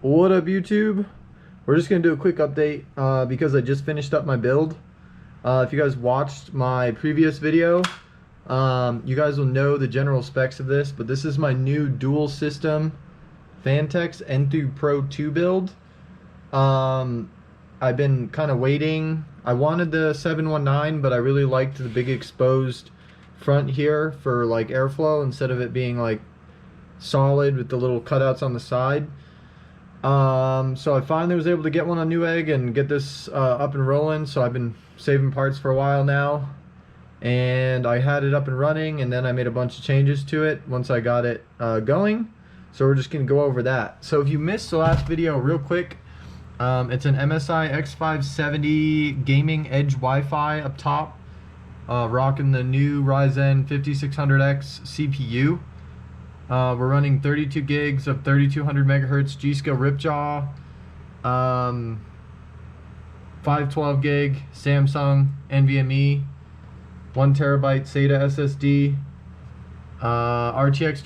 What up, YouTube? We're just gonna do a quick update because I just finished up my build. If you guys watched my previous video, you guys will know the general specs of this, but this is my new dual system Phantke Enthoo Pro 2 build. I've been kind of waiting. I wanted the 719, but I really liked the big exposed front here for like airflow instead of it being like solid with the little cutouts on the side. So I finally was able to get one on Newegg and get this up and rolling. So I've been saving parts for a while now, and I had it up and running, and then I made a bunch of changes to it once I got it going. So we're just gonna go over that. So if you missed the last video real quick, it's an MSI X570 gaming edge Wi-Fi up top, rocking the new Ryzen 5600X CPU. We're running 32 gigs of 3200 megahertz G-Skill Ripjaw, 512 gig Samsung NVMe, 1 terabyte SATA SSD, RTX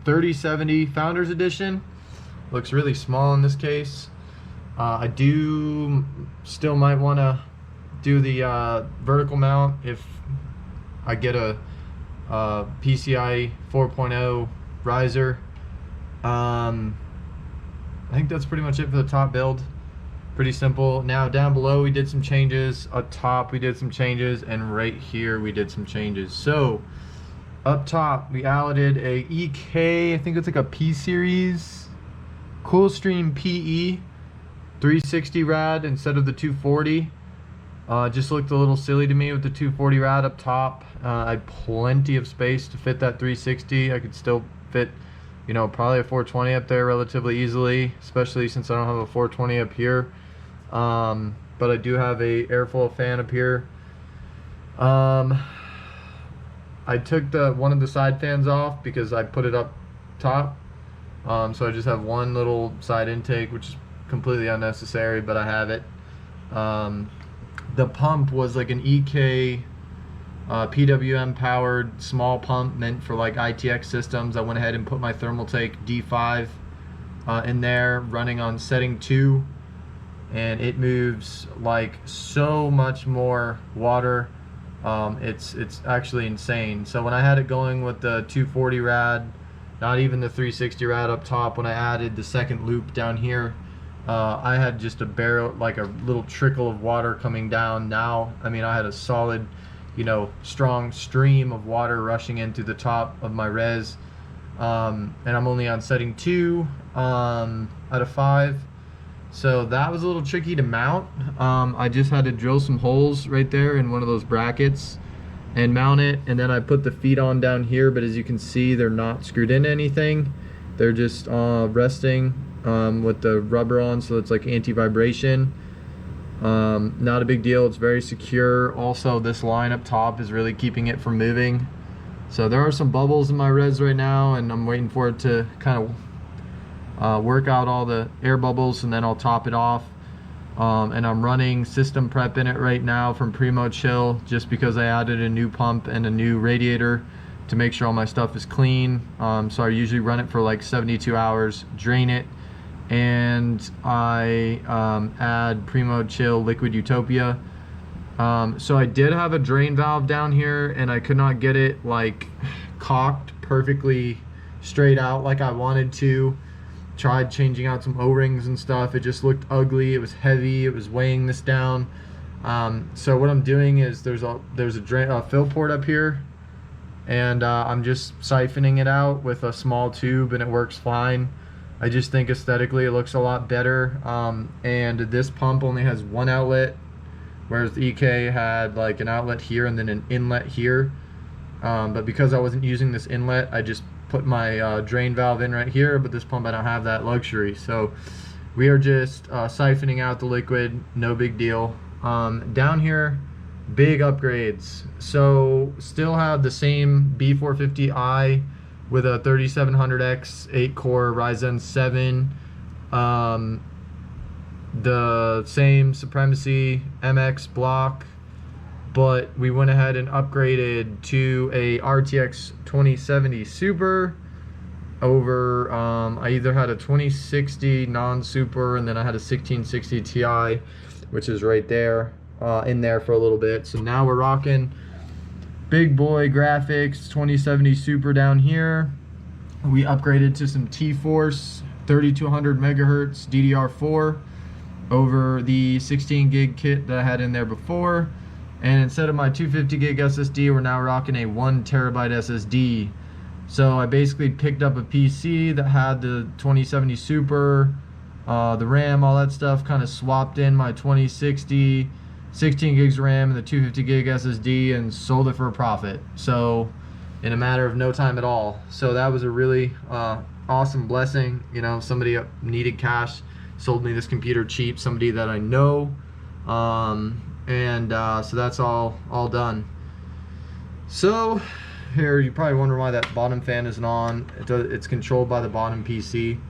3070 Founders Edition. Looks really small in this case. I do still might want to do the vertical mount if I get a PCI 4.0 riser. I think that's pretty much it for the top build. Pretty simple. Now down below we did some changes. Up top we did some changes, and right here we did some changes. So up top we added a EK, I think it's like a P series Coolstream PE 360 rad instead of the 240. Just looked a little silly to me with the 240 rad up top. I had plenty of space to fit that 360. I could still fit, you know, probably a 420 up there relatively easily, especially since I don't have a 420 up here. But I do have a airflow fan up here. I took one of the side fans off because I put it up top. So I just have one little side intake, which is completely unnecessary, but I have it. The pump was like an EK PWM powered small pump meant for like ITX systems. I went ahead and put my Thermaltake D5 in there, running on setting 2, and it moves like so much more water. It's actually insane. So when I had it going with the 240 rad, not even the 360 rad up top, when I added the second loop down here, I had just a barrel, like a little trickle of water coming down. Now, I mean, I had a solid, you know, strong stream of water rushing in through the top of my res. And I'm only on setting 2 out of 5. So that was a little tricky to mount. I just had to drill some holes right there in one of those brackets and mount it. And then I put the feet on down here, but as you can see, they're not screwed into anything. They're just resting with the rubber on, so it's like anti-vibration. Not a big deal, it's very secure. Also, this line up top is really keeping it from moving. So there are some bubbles in my res right now, and I'm waiting for it to kind of work out all the air bubbles, and then I'll top it off. And I'm running system prep in it right now from Primo Chill, just because I added a new pump and a new radiator to make sure all my stuff is clean. So I usually run it for like 72 hours, drain it, and I add Primo Chill Liquid Utopia. So I did have a drain valve down here, and I could not get it like cocked perfectly straight out like I wanted to. Tried changing out some O-rings and stuff. It just looked ugly. It was heavy. It was weighing this down. So what I'm doing is there's a fill port up here, and I'm just siphoning it out with a small tube, and it works fine. I just think aesthetically it looks a lot better. And this pump only has one outlet, whereas the EK had like an outlet here and then an inlet here. But because I wasn't using this inlet, I just put my drain valve in right here, but this pump I don't have that luxury. So we are just siphoning out the liquid, no big deal. Down here, big upgrades. So still have the same B450i with a 3700X 8-core Ryzen 7, the same Supremacy MX block, but we went ahead and upgraded to a RTX 2070 Super, over, I either had a 2060 non-super and then I had a 1660 Ti, which is right there, in there for a little bit. So now we're rocking big boy graphics, 2070 super down here. We upgraded to some T-Force 3200 megahertz DDR4 over the 16 gig kit that I had in there before. And instead of my 250 gig SSD, we're now rocking a 1 terabyte SSD. So I basically picked up a PC that had the 2070 Super, the RAM, all that stuff, kind of swapped in my 2060, 16 gigs RAM and the 250 gig SSD and sold it for a profit. So in a matter of no time at all. So that was a really awesome blessing. You know, somebody needed cash, sold me this computer cheap, somebody that I know. So that's all done. So here, you probably wonder why that bottom fan isn't on. It's controlled by the bottom PC.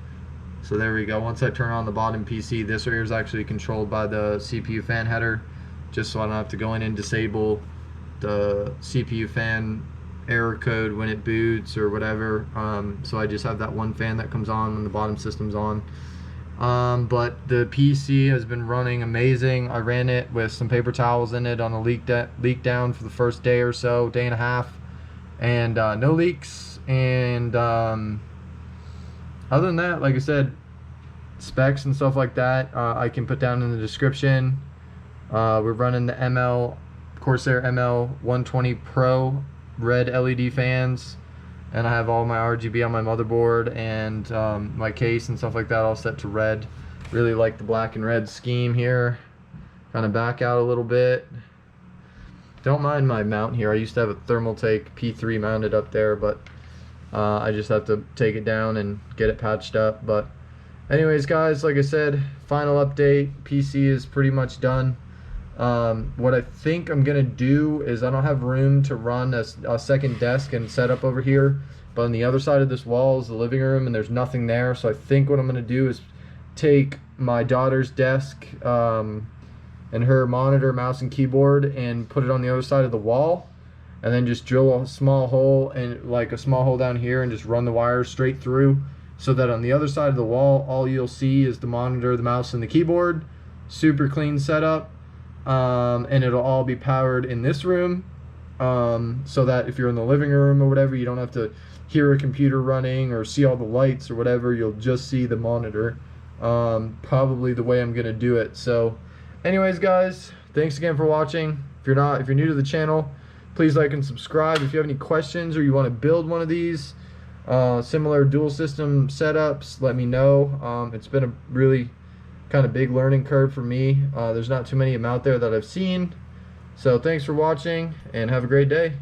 So there we go. Once I turn on the bottom PC, this right here is actually controlled by the CPU fan header, just so I don't have to go in and disable the CPU fan error code when it boots or whatever. So I just have that one fan that comes on when the bottom system's on. But the PC has been running amazing. I ran it with some paper towels in it on a leak down for the first day or so, day and a half, and no leaks. And other than that, like I said, specs and stuff like that I can put down in the description. We're running the Corsair ML 120 Pro red LED fans, and I have all my RGB on my motherboard and my case and stuff like that all set to red. Really like the black and red scheme here. Kind of back out a little bit. Don't mind my mount here. I used to have a Thermaltake P3 mounted up there, but I just have to take it down and get it patched up. But anyways, guys, like I said, final update. PC is pretty much done. What I think I'm gonna do is, I don't have room to run a second desk and setup over here, but on the other side of this wall is the living room and there's nothing there. So I think what I'm gonna do is take my daughter's desk and her monitor, mouse and keyboard and put it on the other side of the wall, and then just drill a small hole, and like a small hole down here, and just run the wires straight through, so that on the other side of the wall all you'll see is the monitor, the mouse and the keyboard. Super clean setup. And it'll all be powered in this room, so that if you're in the living room or whatever, you don't have to hear a computer running or see all the lights or whatever. You'll just see the monitor. Probably the way I'm gonna do it. So anyways, guys, thanks again for watching. If you're new to the channel, please like and subscribe. If you have any questions or you want to build one of these similar dual system setups, let me know. It's been a really kind of big learning curve for me. There's not too many of them out there that I've seen. So thanks for watching and have a great day.